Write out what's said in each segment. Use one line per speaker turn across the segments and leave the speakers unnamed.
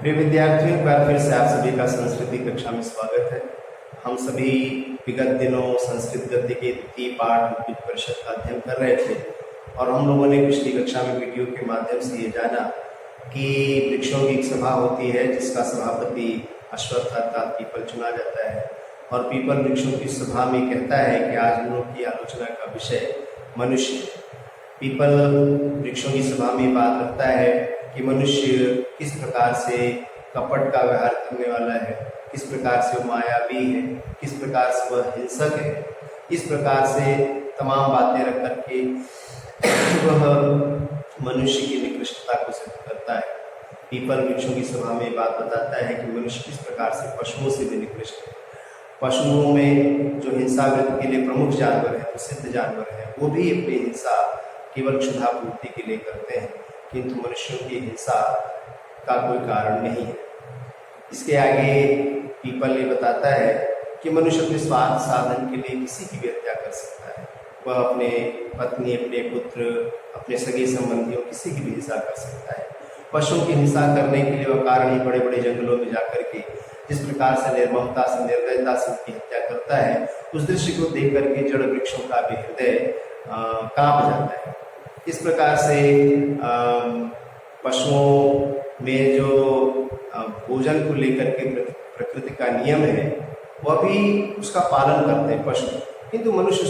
प्रिय विद्यार्थियों, एक बार फिर से आप सभी का संस्कृति कक्षा में स्वागत है। हम सभी विगत दिनों संस्कृत गद्य के द्वितीय पाठ उद्भिद परिषद का अध्ययन कर रहे थे और हम लोगों ने पिछली कक्षा में वीडियो के माध्यम से ये जाना कि वृक्षों की एक सभा होती है जिसका सभापति अश्वत्थ अर्थात पीपल चुना जाता है और पीपल वृक्षों की सभा में कहता है कि आज हम लोग की आलोचना का विषय मनुष्य है। पीपल वृक्षों की सभा में बात रखता है कि मनुष्य किस प्रकार से कपट का व्यवहार करने वाला है, किस प्रकार से वह मायावी है, किस प्रकार से वह हिंसक है। इस प्रकार से तमाम बातें रख करके वह मनुष्य की निकृष्टता को सिद्ध करता है। पीपल वृक्षों की सभा में बात बताता है कि मनुष्य किस प्रकार से पशुओं से भी निकृष्ट है। पशुओं में जो हिंसा वृत्ति के लिए प्रमुख जानवर है, प्रसिद्ध जानवर है, वो भी अपनी हिंसा केवल क्षुधा पूर्ति के लिए करते हैं, किंतु मनुष्यों की हिंसा का कोई कारण नहीं है। इसके आगे पीपल ये बताता है कि मनुष्य अपने स्वार्थ साधन के लिए किसी की भी हत्या कर सकता है। वह अपने पत्नी, अपने पुत्र, अपने सगे संबंधियों किसी की भी हिंसा कर सकता है। पशुओं की हिंसा करने के लिए वह कारण ही बड़े बड़े जंगलों में जाकर के जिस प्रकार से निर्ममता से, निर्दयता से उनकी हत्या करता है, उस दृश्य को देख करके जड़ वृक्षों का भी हृदय कांप जाता है। इस प्रकार से पशुओं में जो भोजन को लेकर के प्रकृति का नियम है वह भी उसका पालन करते हैं पशु, किंतु मनुष्य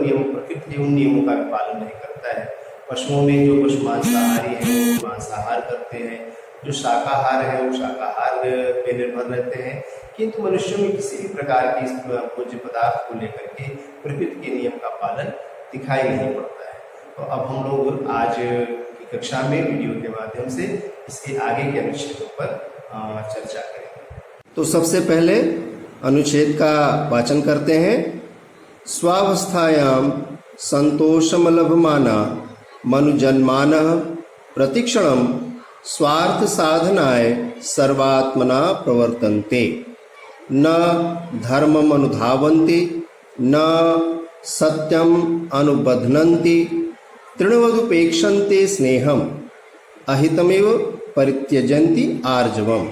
नियम प्रकृति उन नियमों का भी पालन नहीं करता है। पशुओं में जो पशु मांसाहारी है वो मांसाहार करते हैं, जो शाकाहार है वो शाकाहार पे निर्भर रहते हैं, किंतु मनुष्यों में किसी भी प्रकार के इस भोज्य पदार्थ को लेकर के प्रकृति के नियम का पालन दिखाई नहीं पड़ता है। तो अब हम लोग आज की कक्षा में वीडियो के माध्यम से इसके आगे के अनुच्छेदों पर चर्चा करेंगे।
तो सबसे पहले अनुच्छेद का वाचन करते हैं। स्वावस्थायाम संतोषमलभमाना मनुजन्मानः प्रतिक्षणं स्वार्थ साधनाय सर्वात्मना प्रवर्तन्ते, न धर्मम अनुधावन्ति न सत्यम अनुबध्नन्ति, तृणवदुपेक्षन्ते स्नेहम अहितमेव परित्यजन्ति आर्जवम,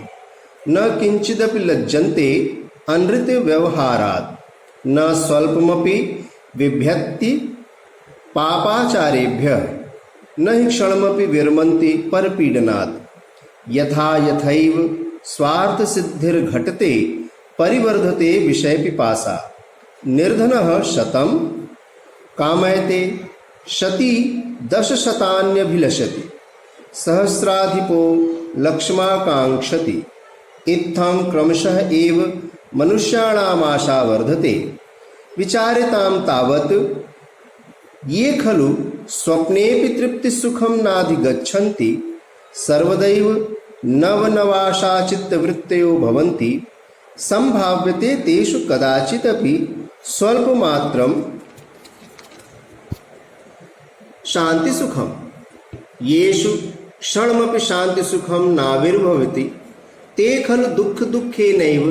न किंचिदपि लज्जन्ते अनृत व्यवहारात्, न स्वल्पमपि बिभ्यति पापाचारेभ्यः, न हि क्षणमपि विरमन्ति परपीडनात्। यथा यथैव स्वार्थ सिद्धिर्घटते परिवर्धते विषय पिपासा, निर्धनः शतं कामयते शती दशशतान्यभिलषति, सहस्राधिपो लक्ष्माकांक्षति। इत्थं क्रमशः एव मनुष्याणामाशा वर्धते, विचार्यतां तावत् ये खलु स्वप्नेऽपि तृप्तिसुखं नाधिगच्छन्ति, सर्वदैव नवनवाशाचित्तवृत्तयो भवन्ति, संभाव्यते तेषु कदाचिदपि स्वल्पमात्रं शान्तिसुखम्। येषु क्षणमपि शान्तिसुखं नाविर्भवति, ते खलु दुःखेनैव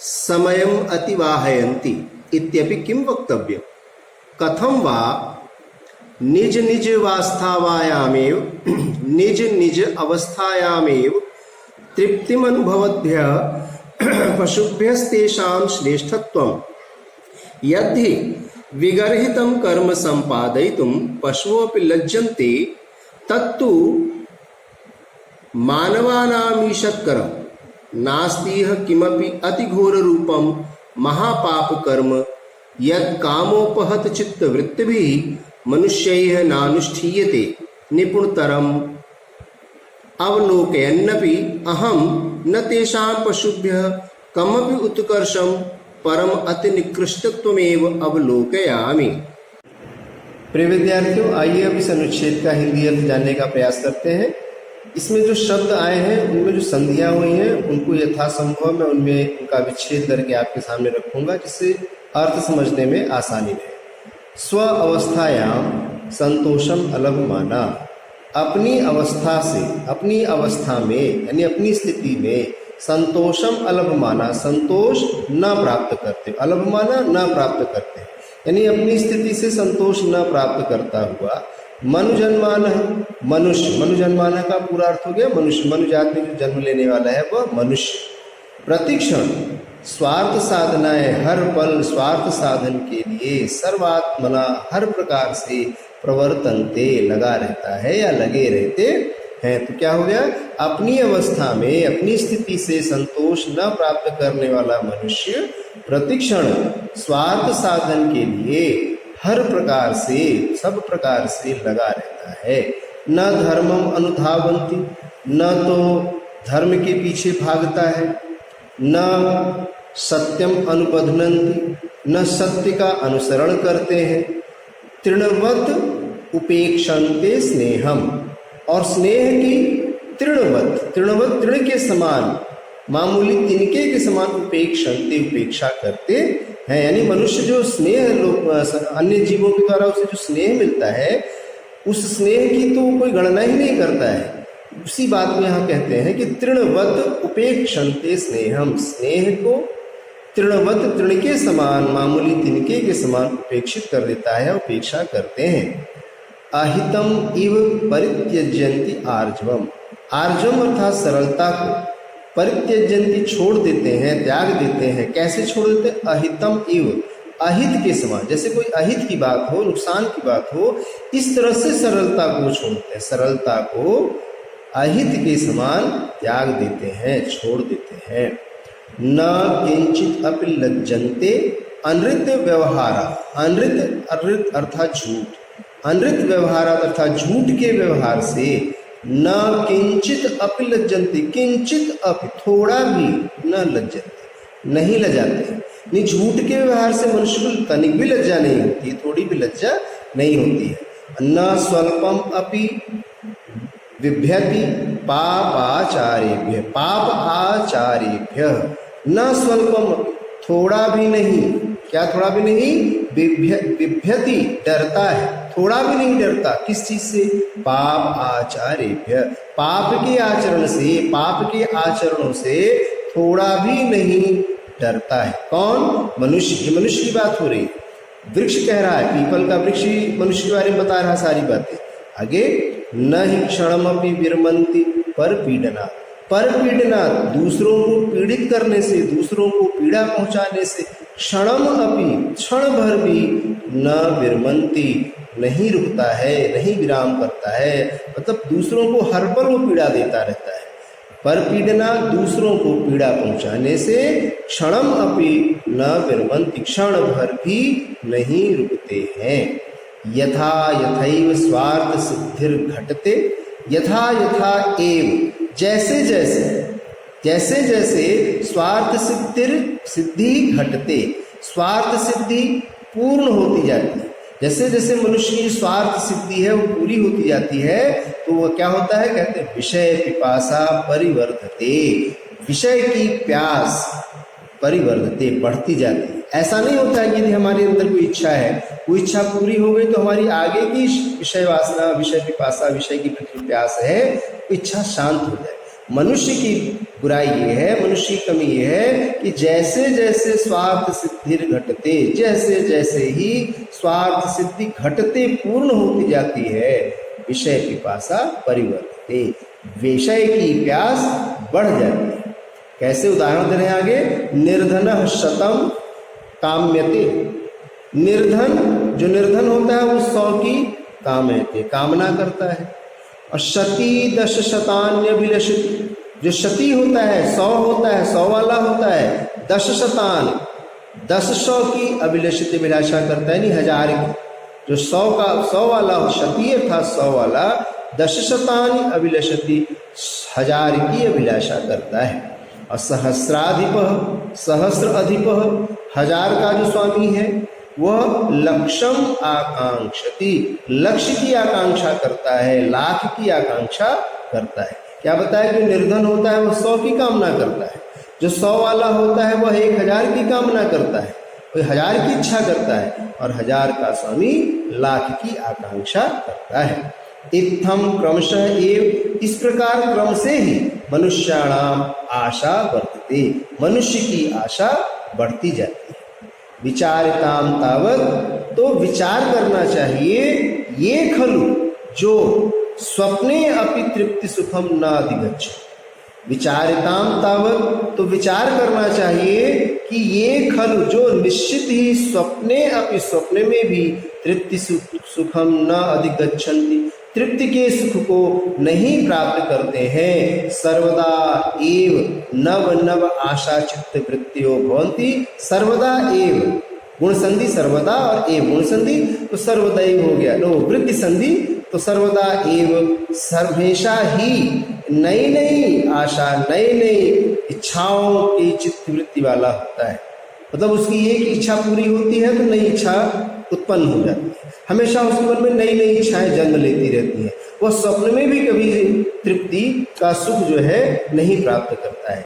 समयम् अतिवाहयन्ति इत्यपि किं वक्तव्यम्। कथं वा निज निज अवस्थायामेव तृप्तिमनुभवद्भ्यः पशुभ्यस्तेषां श्रेष्ठत्वम्। यद्धि विगर्हितं कर्म सम्पादयितुं पशवोऽपि लज्जन्ते, तत्तु मानवानामीषत्करं नास्तिह किमपि अतिघोररूपं महापापकर्म यत् कामोपहत चित्तवृत्तिभिः मनुष्यैः नानुष्ठीयते। निपुणतरम् अवलोकयन्नपि अहं न तेषां पशुभ्यः कमपि उत्कर्षं परम अति निकृष्टत्वमेव अवलोकयामि।
प्रिय विद्यार्थियों, आइए अब इस अनुच्छेद का हिंदी अर्थ जानने का प्रयास करते हैं। इसमें जो शब्द आए हैं उनमें जो संधियां हुई हैं उनको यथासंभव मैं उनमें उनका विच्छेद करके आपके सामने रखूंगा, जिससे अर्थ समझने में आसानी रहे। स्व अवस्थायाम संतोषम अलभमाना, अपनी अवस्था से, अपनी अवस्था में यानी अपनी स्थिति में संतोषम अलभमाना, संतोष न प्राप्त करते, अलभमाना न प्राप्त करते, यानी अपनी स्थिति से संतोष न प्राप्त करता हुआ
मनुजन्मान, मनुष्य, मनुजन्मान का पूरा अर्थ हो गया मनुष्य, मनुजात में जो जन्म लेने वाला है वह मनुष्य। प्रतिक्षण स्वार्थ साधनाएं, हर पल स्वार्थ साधन के लिए सर्वात्मना हर प्रकार से प्रवर्तनते लगा रहता है या लगे रहते हैं। तो क्या हो गया, अपनी अवस्था में अपनी स्थिति से संतोष न प्राप्त करने वाला मनुष्य प्रतिक्षण स्वार्थ साधन के लिए हर प्रकार से सब प्रकार से लगा रहता है। न धर्मम अनुधावंती, न तो धर्म के पीछे भागता है, न सत्यम अनुबध्नन्ति, न सत्य का अनुसरण करते हैं। तृणवत उपेक्षन्ते स्नेहम, और स्नेह की तृणवत, तृणवत तृण के समान, मामूली तिनके के समान उपेक्षन्ते उपेक्षा करते हैं। यानी मनुष्य जो स्नेह लोग अन्य जीवों के द्वारा उसे जो स्नेह मिलता है उस स्नेह की तो कोई गणना ही नहीं करता है। उसी बात में यहाँ कहते हैं कि तृणवत उपेक्षन्ते स्नेहम, स्नेह को तृणवत तृण के समान, मामूली तिनके के समान उपेक्षित कर देता है, उपेक्षा करते हैं। अहितम इव परित्यज्यन्ति आर्जवम, आर्जवम अर्थात सरलता को, परित्यज्यन्ति छोड़ देते हैं, त्याग देते हैं। कैसे छोड़ देते हैं, अहितम इव, अहित के समान, जैसे कोई अहित की बात हो, नुकसान की बात हो, इस तरह से सरलता को छोड़ते हैं, सरलता को अहित के समान त्याग देते हैं, छोड़ देते हैं। न किंचित अपि लज्जन्ते अनृत व्यवहारा, अनृत अर्थात झूठ, अनृत व्यवहार अर्थात झूठ के व्यवहार से, न किंचित अपि लज्जन्ते, किंचित अपि थोड़ा भी न लज्जन्ते, नहीं लजाते। नहीं, झूठ के व्यवहार से मनुष्य को तनिक भी लज्जा नहीं होती, थोड़ी भी लज्जा नहीं होती है। न स्वल्पम अपि बिभ्यति पापाचारेभ्य, पाप आचारेभ्य, न स्वल्पम, थोड़ा भी नहीं, क्या थोड़ा भी नहीं, बिभ्यति डरता है, थोड़ा भी नहीं डरता, किस चीज से, पाप आचारेभ्य, पाप के आचरण से, पाप के आचरणों से थोड़ा भी नहीं डरता है। कौन, मनुष्य, ये मनुष्य की बात हो रही है। वृक्ष कह रहा है, पीपल का वृक्ष मनुष्य के बारे में बता रहा सारी बातें। आगे, न ही क्षणमपि विरमन्ति परपीडना, परपीडना दूसरों को पीड़ित करने से, दूसरों को पीड़ा पहुंचाने से, क्षणम अपि क्षण भर भी न विरमन्ति, नहीं रुकता है, नहीं विराम करता है, मतलब दूसरों को हर पल वो पीड़ा देता रहता है। परपीडना दूसरों को पीड़ा पहुंचाने से, क्षणम अपि न विरमन्ति, क्षण भर भी नहीं रुकते हैं। यथा यथैव स्वार्थ सिद्धिर घटते, यथा यथा एव, जैसे जैसे, जैसे जैसे स्वार्थ सिद्धि घटते, स्वार्थ सिद्धि पूर्ण होती जाती है, जैसे जैसे मनुष्य की स्वार्थ सिद्धि है वो पूरी होती जाती है, तो वह क्या होता है, कहते हैं विषय पिपासा परिवर्धते, विषय की प्यास परिवर्धते, बढ़ती जाती है। ऐसा नहीं होता है कि यदि हमारे अंदर कोई इच्छा है, वो इच्छा पूरी हो गई तो हमारी आगे की विषय वासना, विषय पिपासा, विषय की प्यास है, इच्छा शांत हो जाए। मनुष्य की बुराई ये है, मनुष्य की कमी ये है कि जैसे जैसे स्वार्थ सिद्धि घटते, जैसे जैसे ही स्वार्थ सिद्धि घटते पूर्ण होती जाती है, विषय पिपासा परिवर्तते, विषय की प्यास बढ़ जाती है। कैसे, उदाहरण दे रहे हैं आगे, निर्धन शतम काम्यते, निर्धन, जो निर्धन होता है वो 100 की काम्यते, कामना करता है। और शती 10 शतान्यभिलषति, जो शती होता है 100 होता है, 100 वाला होता है, 10 शतान 10 की अभिलषित, अभिलाषा करता है, नहीं 1000 की, जो 100 वाला हो, शती अर्थात 100 वाला, 10 शतान अभिलषति, 1000 की अभिलाषा करता है। और सहस्राधिप, सहस्र अधिप, 1000 का जो स्वामी है वह लक्षम आकांक्षति, लक्ष्य की आकांक्षा करता है, लाख की आकांक्षा करता है। क्या बताया कि निर्धन होता है वह 100 की कामना करता है, जो 100 वाला होता है वह 1000 की कामना करता है, वह 1000 की इच्छा करता है, और 1000 का स्वामी लाख की आकांक्षा करता है। इत्थम क्रमशः एव, इस प्रकार क्रम से ही मनुष्याणाम आशा वर्तते, मनुष्य की आशा बढ़ती जाती है। विचारिताम तावत, तो विचार करना चाहिए, ये खलु, जो स्वप्ने अपि तृप्ति सुखम न अधिगच्छ। विचारिताम तावत, तो विचार करना चाहिए कि ये खलु जो निश्चित ही स्वप्ने अपि स्वप्न में भी तृप्ति सुखम न अधिगच्छन्ति, तृप्ति के सुख को नहीं प्राप्त करते हैं। सर्वदा एव नव नव आशा चित्त वृत्तियों भवन्ति। सर्वदा एव गुण संधि सर्वदा और एव गुण संधि तो सर्वदैव हो गया। लो वृत्ति संधि तो सर्वदा एव हमेशा ही नई नई आशा नई नई इच्छाओं की चित्त वृत्ति वाला होता है। मतलब उसकी एक इच्छा पूरी होती है तो नई इच्छा उत्पन्न हो जाती है। हमेशा उसके मन में नई नई इच्छाएं जन्म लेती रहती हैं। वह स्वप्न में भी कभी तृप्ति का सुख जो है नहीं प्राप्त करता है।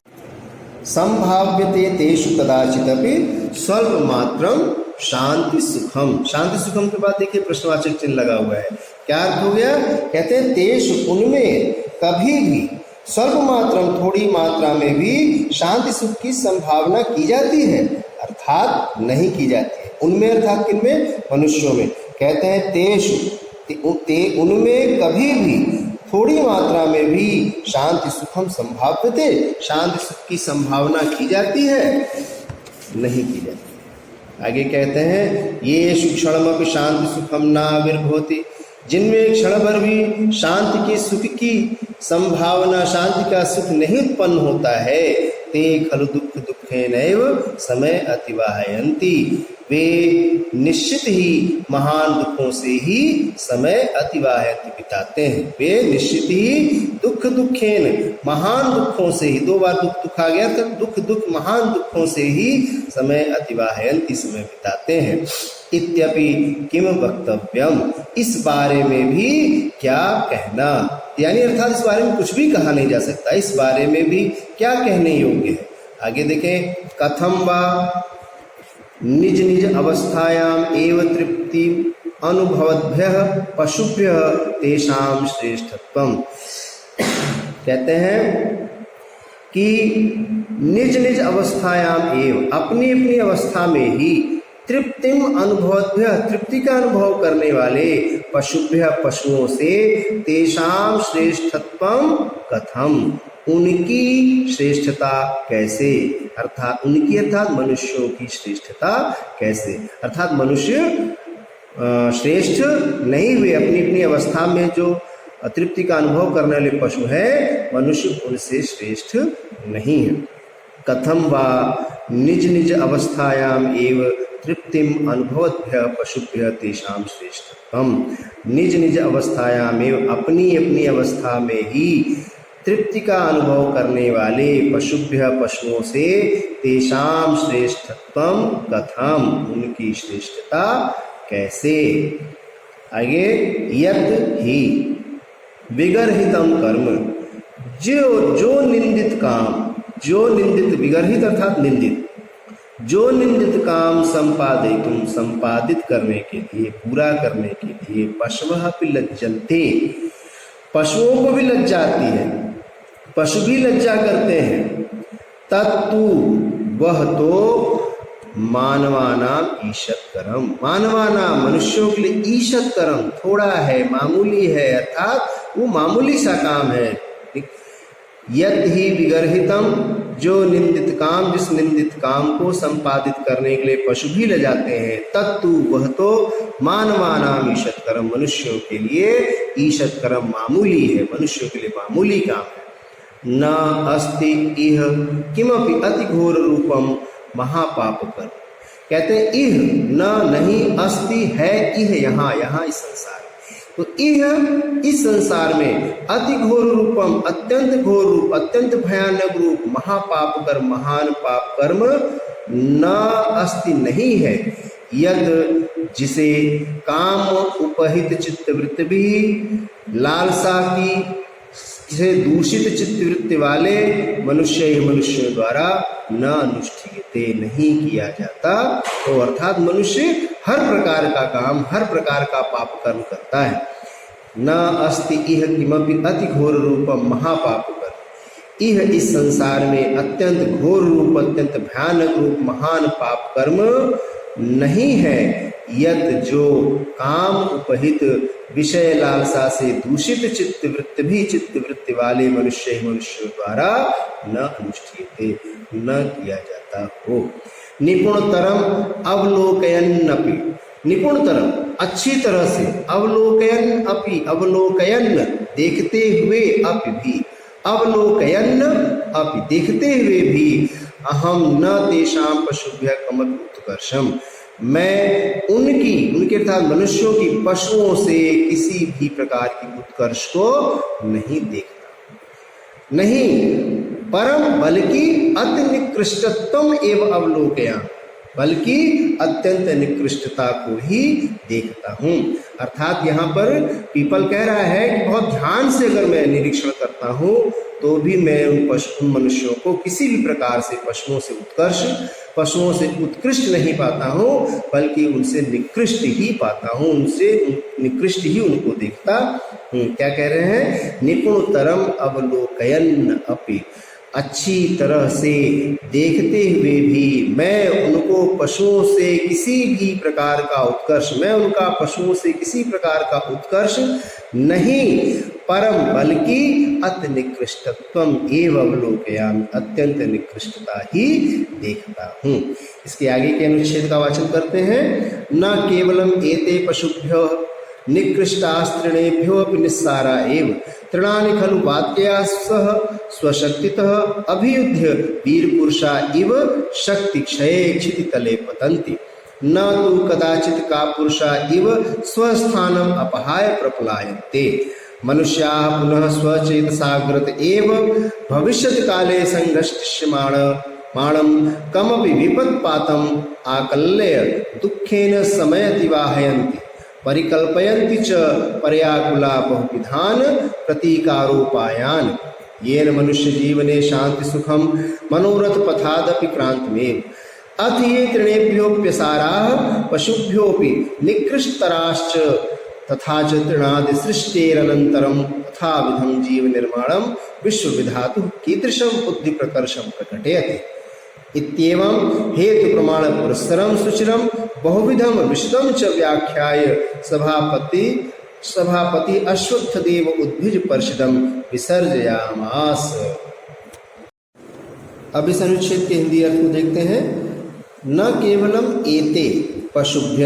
संभाव्यते तेषु कदाचिदपि स्वल्प मात्रम शांति सुखम। शांति सुखम के बाद देखिए प्रश्नवाचक चिन्ह लगा हुआ है। क्या अर्थ हो गया? कहते हैं तेषु उनमें कभी भी स्वल्प मात्रम थोड़ी मात्रा में भी शांति सुख की संभावना की जाती है, अर्थात नहीं की जाती है। उनमें अर्थात किनमें? मनुष्यों में। कहते हैं तेषु उनमें कभी भी थोड़ी मात्रा में भी शांति सुखम संभाव्यते, शांति सुख की संभावना की जाती है, नहीं की जाती। आगे कहते हैं ये क्षणमपि शांति सुखम नाविर्भवति, जिनमें एक क्षण भर भी शांति के सुख की संभावना, शांति का सुख नहीं उत्पन्न होता है, ते खलु दुख दुखेनैव समय अतिवाहयन्ति, वे निश्चित ही महान दुखों से ही समय अतिवाहित बिताते हैं। वे निश्चित ही दुख दुखेन महान दुखों से ही, दो बार दुख दुख आ गया तो दुख दुख महान दुखों से ही समय अतिवाहयन्ति, समय बिताते हैं। इत्यपि किम वक्तव्यम, इस बारे में भी क्या कहना, यानी अर्थात इस बारे में कुछ भी कहा नहीं जा सकता, इस बारे में भी क्या कहने योग्य है। आगे देखें, कथम वा निज निज अवस्थायाम एव तृप्ति अनुभवद्भ्यः पशुभ्यः तेषां श्रेष्ठत्वम्। कहते हैं कि निज निज अवस्थायाम एव, अपनी अपनी अवस्था में ही, तृप्तिम अनुभवद्भ्य, तृप्ति का अनुभव करने वाले, पशुभ्य पशुओं से, तेषां श्रेष्ठत्वम कथम, उनकी श्रेष्ठता कैसे, अर्थात उनकी अर्थात मनुष्यों की श्रेष्ठता कैसे, अर्थात मनुष्य श्रेष्ठ नहीं हुए अपनी अपनी अवस्था में, जो तृप्ति का अनुभव करने वाले पशु है, मनुष्य उनसे श्रेष्ठ नहीं है। कथम वा निज निज अवस्थायाम एव तृप्तिम अनुभवद्भ्य पशुभ्य तेषां श्रेष्ठत्वम, निज निज अवस्थायाम एव, अपनी अपनी अवस्था में ही तृप्ति का अनुभव करने वाले, पशुभ्य पशुओं से, तेषां श्रेष्ठत्वम कथम, उनकी श्रेष्ठता कैसे। आगे, यत ही विगर्हितम कर्म, जो निंदित काम, जो निंदित, विगर्हित अर्थात निंदित, जो निंदित काम संपादितुम, संपादित करने के लिए, पूरा करने के लिए, पशवः अपि लज्जन्ते, पशुओं को भी लज्जा आती है, पशु भी लज्जा करते हैं, तत्तु वह तो मानवानाम ईशत करम, मानवानाम मनुष्यों के लिए ईशत करम थोड़ा है, मामूली है, अर्थात वो मामूली सा काम है। यत ही विगर्हितम, जो निंदित काम, जिस निंदित काम को संपादित करने के लिए पशु भी ले जाते हैं, तत्तु वह तो मानवानाम ईशत करम, मनुष्यों के लिए ईशत करम मामूली है, मनुष्यों के लिए मामूली काम है। न अस्ति इह किमपि अति घोर रूपम महापाप कर्म, कहते हैं इह न नहीं, अस्ति है, इह यहाँ, यहाँ इस संसार, तो इह इस संसार में अति घोर रूपम, अत्यंत घोर रूप, अत्यंत भयानक रूप, महापाप कर्म, महान पाप कर्म, न अस्ति नहीं है, यद जिसे काम उपहित चित्तवृत्ति भी, लालसा की जिसे दूषित चित्तवृत्ति वाले मनुष्यों द्वारा न अनुष्ठीयते, नहीं किया जाता, तो अर्थात मनुष्य हर प्रकार का काम, हर प्रकार का पाप कर्म करता है। न अस्ति इह किमपि अति घोर रूपम महापाप कर्म, इह इस संसार में अत्यंत घोर रूप, अत्यंत भयानक रूप, महान पाप कर्म नहीं है, यत जो काम उपहित विषय लालसा से दूषित चित्त वृत्ति भी चित्त वृत्ति वाले मनुष्य ही मनुष्य द्वारा न अनुष्ठीयते, न किया जाता हो। निपुणतरम अवलोकयन्नपि, निपुणतरम अच्छी तरह से, अवलोकयन अपि अवलोकयन देखते हुए, अपि भी अवलोकयन अपि देखते हुए भी, अहम न तेषां पशुभ्यः कमपि उत्कर्षम, मैं उनके अर्थात मनुष्यों की पशुओं से किसी भी प्रकार की उत्कर्ष को नहीं देखता, नहीं, परम बल्कि अति निकृष्टत्वम एवं अवलोकयामि, बल्कि अत्यंत निकृष्टता को ही देखता हूँ। अर्थात यहाँ पर पीपल कह रहा है कि बहुत ध्यान से अगर मैं निरीक्षण करता हूँ तो भी मैं उन मनुष्यों को किसी भी प्रकार से पशुओं से उत्कृष्ट नहीं पाता हूँ, बल्कि उनसे निकृष्ट ही पाता हूँ, उनसे निकृष्ट ही उनको देखता हूँ। क्या कह रहे हैं? निपुणतरम अवलोकयन अपि, अच्छी तरह से देखते हुए भी मैं उनको पशुओं से किसी भी प्रकार का उत्कर्ष, मैं उनका पशुओं से किसी प्रकार का उत्कर्ष नहीं, परम बल्कि अति निकृष्टत्वम एवं अवलोकयामि, अत्यंत निकृष्टता ही देखता हूँ। इसके आगे के अनुच्छेद का वाचन करते हैं। न केवलम एते पशुभ्यो निकृष्टास्त्रिणेभ्यो अपि निस्सारा एव, तृणानि खलु वाक्या सह स्वशक्तितः अभियुध्य वीरपुरुषा इव शक्ति क्षये क्षितितले पतन्ति, न तु कदाचित् कापुरुषा इव स्वस्थानम अपहाय प्रपलायन्ते। मनुष्याः पुनः स्वचेतसाग्रत एव भविष्यत् काले संघर्षमाणं कमपि विपत्पातम् आकल्य दुःखेन समयतिवाहयन्ति, परिकल्पयन्ति च पर्याकुला बहुविधान प्रतीकारोपायान्, येन मनुष्य जीवने शांति सुखम मनोरथ पथादपि क्रांतिमेव। अथ ये तृणेभ्योऽप्यसाराः पशुभ्योऽपि निकृष्टतराश्च, तथा च तृणादि सृष्टेरनन्तरं तथाविधं जीव निर्माणं विश्वविधातुः कीदृशं बुद्धि प्रकर्षं प्रकटयति। इत्येवं हेतु प्रमाण पुरस्सरं सुचिरं बहुविधं विशदं च व्याख्याय सभापति अश्वत्थदेव उद्भिज परिषदं विसर्जयामास। अब इस अनुच्छेद के हिंदी अर्थ को देखते हैं। न केवलम एते पशुभ्य,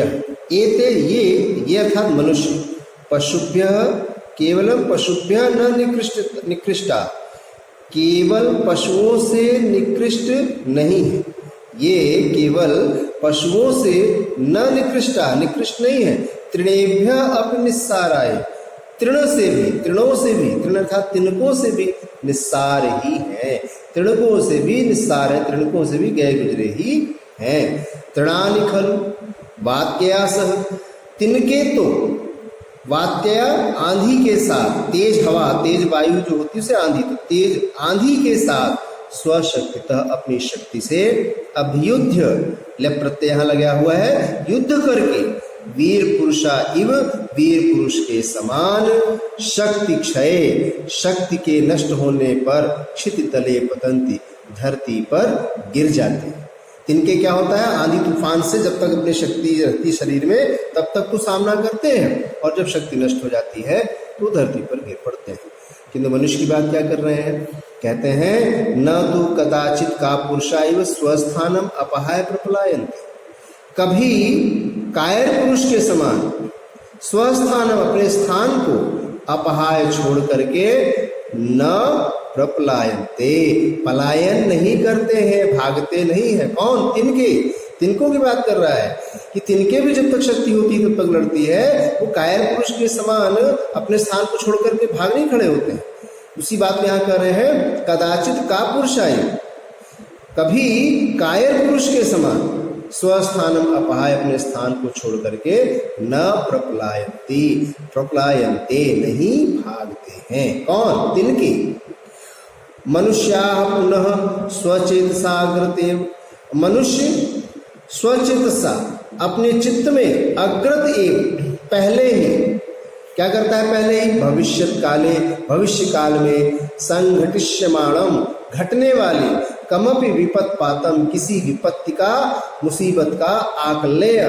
एते ये अर्थात मनुष्य, पशुभ्य केवलम पशुभ्य न निकृष्टा, केवल पशुओं से निकृष्ट नहीं है, ये केवल पशुओं से न निकृष्टा, निकृष्ट नहीं है। तृणेभ्य अपि निस्साराय, तृण से भी, तृणों से भी, तृण अर्थात तिनकों से भी निस्सार ही है, तृणकों से भी निस्सार है, तृणकों से भी गए गुजरे ही हैं। तृणानि खलु वात्यासह, तिनके तो वात्या आंधी के साथ, तेज हवा, तेज वायु जो होती है उसे आंधी, तो तेज आंधी के साथ स्वशक्तितः अपनी शक्ति से अभियुद्ध, लय प्रत्यय यहाँ लगा हुआ है, युद्ध करके वीर पुरुषा इव, वीर पुरुष के समान, शक्ति क्षय, शक्ति के नष्ट होने पर क्षिति तले पतंती, धरती पर गिर जाते हैं। तिनके क्या होता है? आंधी तूफान से जब तक अपनी शक्ति रहती शरीर में तब तक तो सामना करते हैं, और जब शक्ति नष्ट हो जाती है तो धरती पर गिर पड़ते हैं। किंतु मनुष्य की बात क्या कर रहे हैं? कहते हैं न तो कदाचित का पुरुषा इव स्वस्थानम अपहाय प्रपलायन्ते, कभी कायर पुरुष के समान स्वस्थानम अपने स्थान को अपहाय छोड़ करके न प्रपलायन्ते, पलायन नहीं करते हैं, भागते नहीं है। कौन? तिनके, तिनकों की बात कर रहा है कि तिनके भी जब तक शक्ति होती है तब तक लड़ती है, वो कायर पुरुष के समान अपने स्थान को छोड़ करके भाग नहीं खड़े होते हैं। उसी बात में यहाँ कर रहे हैं कदाचित का पुरुषाय, कभी कायर पुरुष के समान स्वस्थानम अपहाय, अपने स्थान को छोड़ करके न प्रपलायन्ति, प्रपलायन्ते नहीं भागते हैं। कौन? तिनके। मनुष्याः पुनः स्वचेतसा अग्रते, मनुष्य स्वचेतसा अपने चित्त में अग्रत एव, पहले ही क्या करता है? पहले ही भविष्यत काले, भविष्य काल में संघटिष्यमाणम, घटने वाली, कमपि विपत्पातम, किसी विपत्ति का, मुसीबत का आकलय,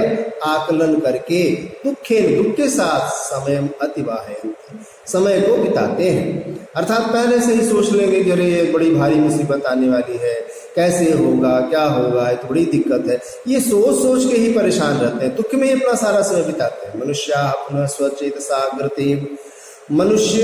आकलन करके, दुखेन, दुख के साथ समयम अतिवाहयन्ति, समय को बिताते हैं। अर्थात पहले से ही सोच लेंगे कि अरे बड़ी भारी मुसीबत आने वाली है, कैसे होगा, क्या होगा, ये तो बड़ी दिक्कत है, ये सोच सोच के ही परेशान रहते हैं, दुख में ही अपना सारा समय बिताते हैं। मनुष्य अपना स्वचेतसा अग्रतेव, मनुष्य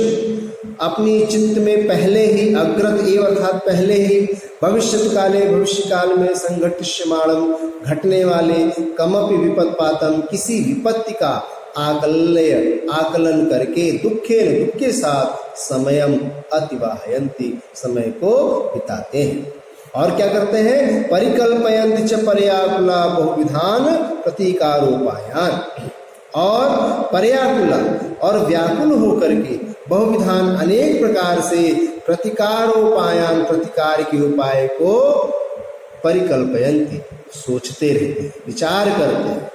अपनी चित्त में पहले ही, अग्रत एव अर्थात पहले ही, भविष्य काले, भविष्य काल में, संघटिष्यमाणम, घटने वाले, कमपि विपत्पातम, किसी विपत्ति का आकलय, आकलन करके, दुखेन, दुख के साथ, समयम अतिवाहयन्ति, समय को बिताते हैं। और क्या करते हैं, परिकल्पयन्ति च पर्याकुला बहुविधान प्रतीकारोपायान, और पर्याकुला और व्याकुल होकर के बहुविधान अनेक प्रकार से प्रतिकारोपायान, प्रतिकार के उपाय को परिकल्पयन्ति, सोचते रहते हैं, विचार करते हैं।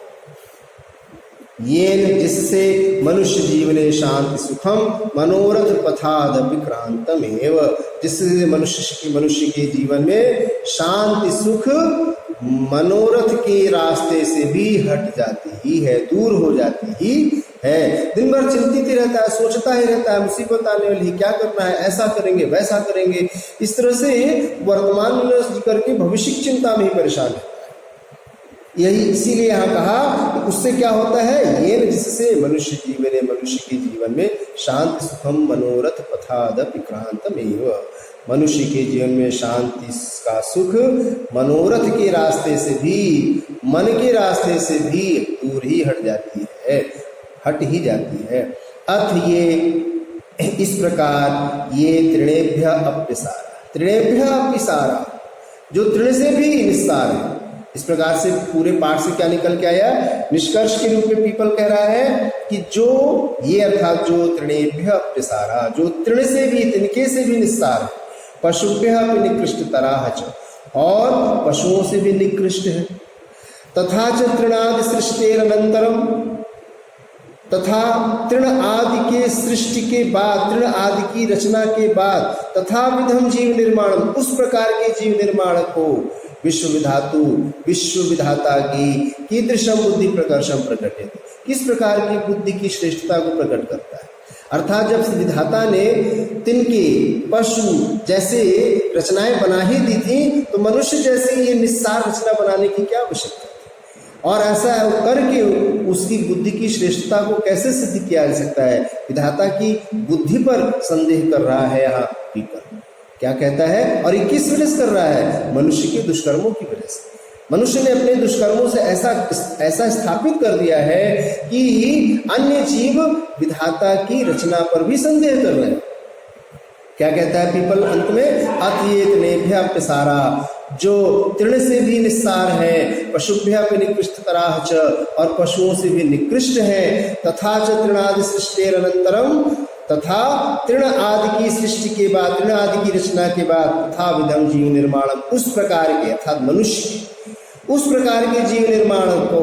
येन, जिससे मनुष्य जीवने शांति सुखम मनोरथ पथादपि क्रांतम एव, जिससे मनुष्य के जीवन में शांति सुख मनोरथ के रास्ते से भी हट जाती ही है, दूर हो जाती ही है। दिन भर चिंतित ही रहता है, सोचता ही रहता है, मुसीबत आने वाली, क्या करना है, ऐसा करेंगे, वैसा करेंगे, इस तरह से वर्तमान में करके भविष्य की चिंता में ही परेशान है। यही इसीलिए यहाँ कहा, उससे क्या होता है, ये जिससे मनुष्य के जीवन में शांति सुखम मनोरथ पथादपि क्रांतम एव, मनुष्य के जीवन में शांति का सुख मनोरथ के रास्ते से भी, मन के रास्ते से भी दूर ही हट जाती है, हट ही जाती है। अथ ये, इस प्रकार ये तृणेभ्य अप्यसारा, तृणेभ्य अप्यसारा, जो तृण से भी निस्सार है। इस प्रकार से पूरे पाठ से क्या निकल के आया, निष्कर्ष के रूप में पीपल कह रहा है कि जो ये, अर्थात जो तृणेभ्य अप्यसारा, जो तृण से भी, तिनके से भी निस्सार है, पशुभ्य अपि निकृष्टतराः च, और पशुओं से भी निकृष्ट है। तथा च तृणादि सृष्टेरनंतरम, तथा तृण आदि के सृष्टि के बाद, तृण आदि की रचना के बाद, तथा विधम जीव निर्माणम, उस प्रकार के जीव निर्माण को विश्व विधातु, विश्व विधाता की कीदृशम बुद्धि प्रकर्षम प्रकटित, किस प्रकार की बुद्धि की श्रेष्ठता को प्रकट करता है। अर्थात जब विधाता ने तिनके, पशु जैसे रचनाएं बना ही दी थी, तो मनुष्य जैसे ये निस्सार रचना बनाने की क्या आवश्यकता थी, और ऐसा करके उसकी बुद्धि की श्रेष्ठता को कैसे सिद्ध किया जा सकता है। विधाता की बुद्धि पर संदेह कर रहा है यहाँ पीपल, क्या कहता है, और ये किस वजह से कर रहा है, मनुष्य के दुष्कर्मों की वजह से। मनुष्य ने अपने दुष्कर्मों से ऐसा स्थापित कर दिया है कि अन्य जीव विधाता की रचना पर भी संदेह कर रहे हैं। क्या कहता है पीपल अंत में, अत्येतनेभ्य अप्यसारा, जो तृण से भी निस्सार है, पशुभ्य अपि निकृष्टतराः च, और पशुओं से भी निकृष्ट है, तथा च तृणादि सृष्टेरनंतरम, तथा तृण आदि की सृष्टि के बाद, तृण आदि की रचना के बाद, तथा विधम जीव निर्माणम, उस प्रकार के, अर्थात मनुष्य, उस प्रकार के जीव निर्माण को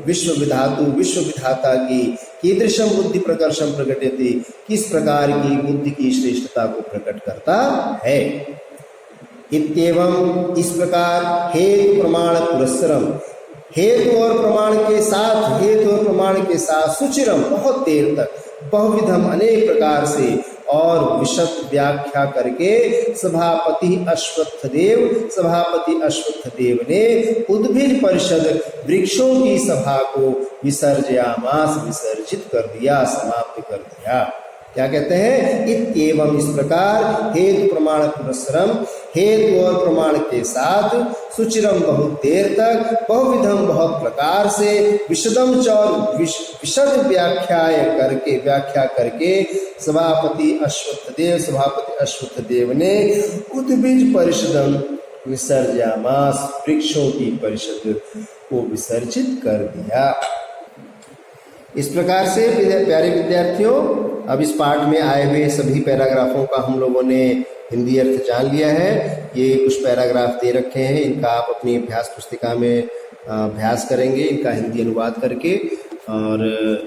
विश्व विधातु, विश्व विधाता की कीदृशम बुद्धि प्रकर्षम प्रकटयति, किस प्रकार की बुद्धि की श्रेष्ठता को प्रकट करता है। इत्येवं, इस प्रकार, हेतु प्रमाण पुरस्सरम, हेतु और प्रमाण के साथ, हेतु और प्रमाण के साथ, सुचिरम, बहुत देर तक, बहुविधम, अनेक प्रकार से, और विशद व्याख्या करके सभापति अश्वत्थ देव ने उद्भिज परिषद वृक्षों की सभा को विसर्जयामास, विसर्जित कर दिया, समाप्त कर दिया। क्या कहते हैं, इत्येवं, इस प्रकार, हेतु प्रमाण पुरस्सरम, हेतु और प्रमाण के साथ, सुचिरम, बहुत देर तक, बहुविधम, बहुत प्रकार से, विशदम चौर, विशद व्याख्या करके सभापति अश्वत्थ देव ने उद्भिज परिषदम विसर्जयामास, वृक्षों की परिषद को विसर्जित कर दिया। इस प्रकार से प्यारे विद्यार्थियों, अब इस पाठ में आए हुए सभी पैराग्राफों का हम लोगों ने हिंदी अर्थ जान लिया है। ये कुछ पैराग्राफ दे रखे हैं, इनका आप अपनी अभ्यास पुस्तिका में अभ्यास करेंगे, इनका हिंदी अनुवाद करके और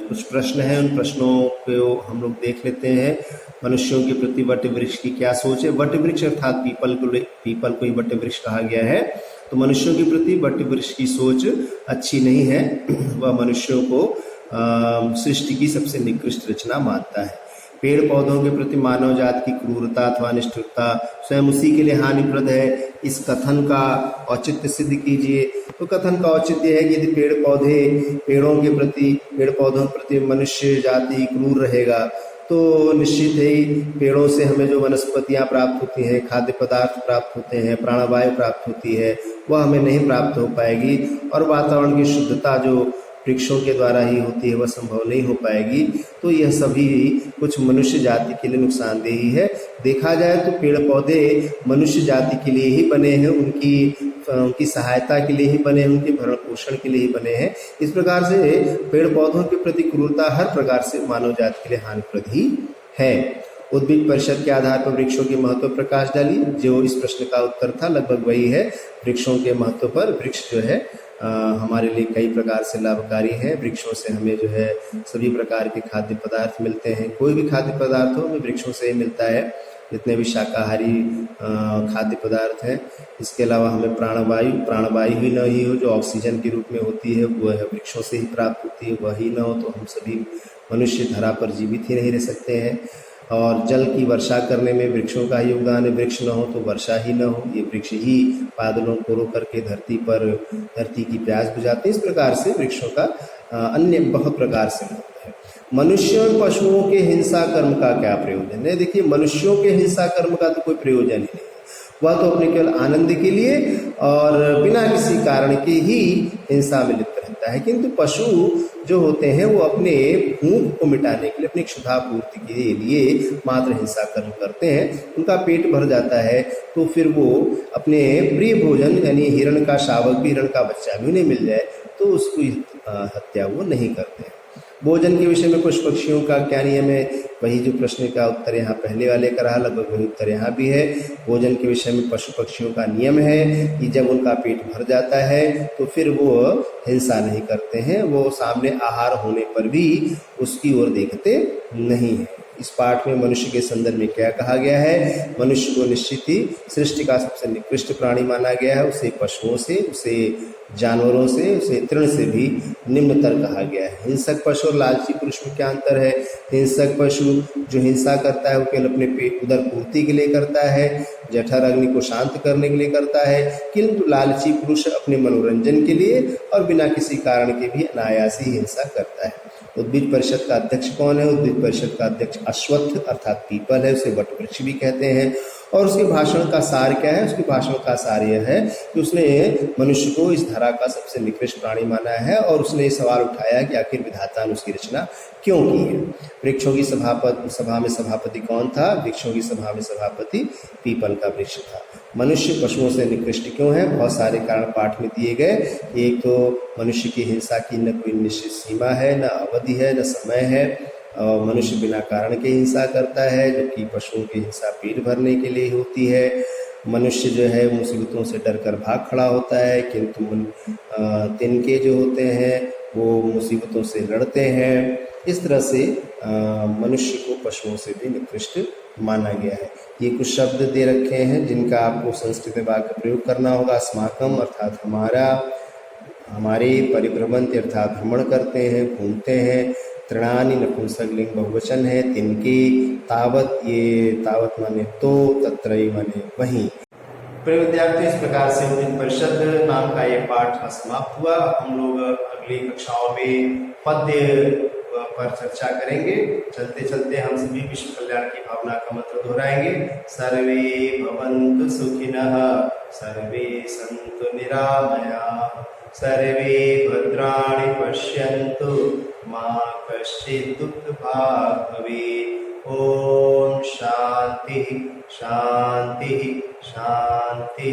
कुछ प्रश्न हैं, उन प्रश्नों को हम लोग देख लेते हैं। मनुष्यों के प्रति वट वृक्ष की क्या सोच है। वट वृक्ष अर्थात पीपल को ही वट वृक्ष कहा गया है। तो मनुष्यों के प्रति वट वृक्ष की सोच अच्छी नहीं है। वह मनुष्यों को सृष्टि की सबसे निकृष्ट रचना मानता है। पेड़ पौधों के प्रति मानव जाति की क्रूरता अथवा निष्ठुरता स्वयं उसी के लिए हानिप्रद है। इस कथन का औचित्य सिद्ध कीजिए। तो कथन का औचित्य है कि यदि पेड़ों पौधों के प्रति मनुष्य जाति क्रूर रहेगा तो निश्चित ही पेड़ों से हमें जो वनस्पतियां प्राप्त होती हैं, खाद्य पदार्थ प्राप्त होते हैं, प्राणवायु प्राप्त होती है, वह हमें नहीं प्राप्त हो पाएगी। और वातावरण की शुद्धता जो वृक्षों के द्वारा ही होती है वह संभव नहीं हो पाएगी। तो यह सभी कुछ मनुष्य जाति के लिए नुकसानदेही है। देखा जाए तो पेड़ पौधे मनुष्य जाति के लिए ही बने हैं, उनकी सहायता के लिए ही बने हैं, उनके भरण पोषण के लिए ही बने हैं। इस प्रकार से पेड़ पौधों के प्रति क्रूरता हर प्रकार से मानव जाति के लिए हानिप्रद ही है। उद्भिद परिषद के आधार पर वृक्षों के महत्व पर प्रकाश डाली। जो इस प्रश्न का उत्तर था लगभग वही है। वृक्षों के महत्व पर। वृक्ष जो है हमारे लिए कई प्रकार से लाभकारी है। वृक्षों से हमें जो है सभी प्रकार के खाद्य पदार्थ मिलते हैं। कोई भी खाद्य पदार्थ हो हमें वृक्षों से ही मिलता है, जितने भी शाकाहारी खाद्य पदार्थ हैं। इसके अलावा हमें प्राणवायु ही न ही हो जो ऑक्सीजन के रूप में होती है, वह वृक्षों से ही प्राप्त होती है। वही न हो तो हम सभी मनुष्य धरा पर जीवित ही नहीं रह सकते हैं। और जल की वर्षा करने में वृक्षों का योगदान है। वृक्ष न हो तो वर्षा ही न हो। ये वृक्ष ही बादलों को रोक करके धरती की प्यास बुझाते हैं। इस प्रकार से वृक्षों का अन्य बहुत प्रकार से महत्व है। मनुष्य और पशुओं के हिंसा कर्म का क्या प्रयोजन है। देखिए, मनुष्यों के हिंसा कर्म का तो कोई प्रयोजन ही नहीं। वह तो अपने केवल आनंद के लिए और बिना किसी कारण के ही हिंसा में लिप्त रहता है। किंतु पशु जो होते हैं वो अपने भूख को मिटाने के लिए, अपनी क्षुधापूर्ति के लिए मात्र हिंसा कर्म करते हैं। उनका पेट भर जाता है तो फिर वो अपने प्रिय भोजन यानी हिरण का शावक भी, हिरण का बच्चा भी उन्हें मिल जाए तो उसकी हत्या वो नहीं करते। भोजन के विषय में पशु पक्षियों का क्या नियम है। वही जो प्रश्न का उत्तर यहाँ पहले वाले का रहा, लगभग वही उत्तर यहाँ भी है। भोजन के विषय में पशु पक्षियों का नियम है कि जब उनका पेट भर जाता है तो फिर वो हिंसा नहीं करते हैं। वो सामने आहार होने पर भी उसकी ओर देखते नहीं है। इस पाठ में मनुष्य के संदर्भ में क्या कहा गया है। मनुष्य को निश्चित ही सृष्टि का सबसे निकृष्ट प्राणी माना गया है। उसे पशुओं से, उसे जानवरों से, उसे तृण से भी निम्नतर कहा गया है। हिंसक पशु और लालची पुरुष में क्या अंतर है। हिंसक पशु जो हिंसा करता है वो केवल अपने पेट उदर पूर्ति के लिए करता है, जठर अग्नि को शांत करने के लिए करता है। किंतु लालची पुरुष अपने मनोरंजन के लिए और बिना किसी कारण के भी अनायास ही हिंसा करता है। उद्भिद परिषद का अध्यक्ष कौन है। उद्भिद परिषद का अध्यक्ष अश्वत्थ अर्थात पीपल है, उसे वट वृक्ष भी कहते हैं। और उसके भाषण का सार क्या है। उसके भाषण का सार यह है कि उसने मनुष्य को इस धरा का सबसे निकृष्ट प्राणी माना है और उसने ये सवाल उठाया कि आखिर विधाता ने उसकी रचना क्यों की है। वृक्षों की सभा में सभापति कौन था। वृक्षों की सभा में सभापति पीपल का वृक्ष था। मनुष्य पशुओं से निकृष्ट क्यों है। बहुत सारे कारण पाठ में दिए गए। एक तो मनुष्य की हिंसा की न कोई निश्चित सीमा है, न अवधि है, न समय है। और मनुष्य बिना कारण के हिंसा करता है, जबकि पशुओं की हिंसा पेट भरने के लिए होती है। मनुष्य जो है मुसीबतों से डरकर भाग खड़ा होता है, किंतु तिनके जो होते हैं वो मुसीबतों से लड़ते हैं। इस तरह से मनुष्य को पशुओं से भी निकृष्ट माना गया है। ये कुछ शब्द दे रखे हैं जिनका आपको संस्कृत में वाक्य प्रयोग करना होगा। अस्माकम अर्थात हमारे, परिभ्रमंति अर्थात भ्रमण करते हैं, घूमते हैं। तृणानि नपुंसक लिंग बहुवचन है। तिनके, तावत, ये तावत माने तो, तत्रई माने वहीं।
प्रिय विद्यार्थियों, इस प्रकार से उद्भिद परिषद नाम का ये पाठ समाप्त हुआ। हम लोग अगली कक्षाओं में पद्य पर चर्चा करेंगे। चलते चलते हम सभी विश्व कल्याण की भावना का मंत्र दोहराएंगे। सर्वे भवन्तु सुखिनः, सर्वे सन्तु निरामयाः, सर्वे भद्राणि पश्यन्तु, मा कश्चित् दुःखभाग् भवेत्। ओम शांति शांति शांति।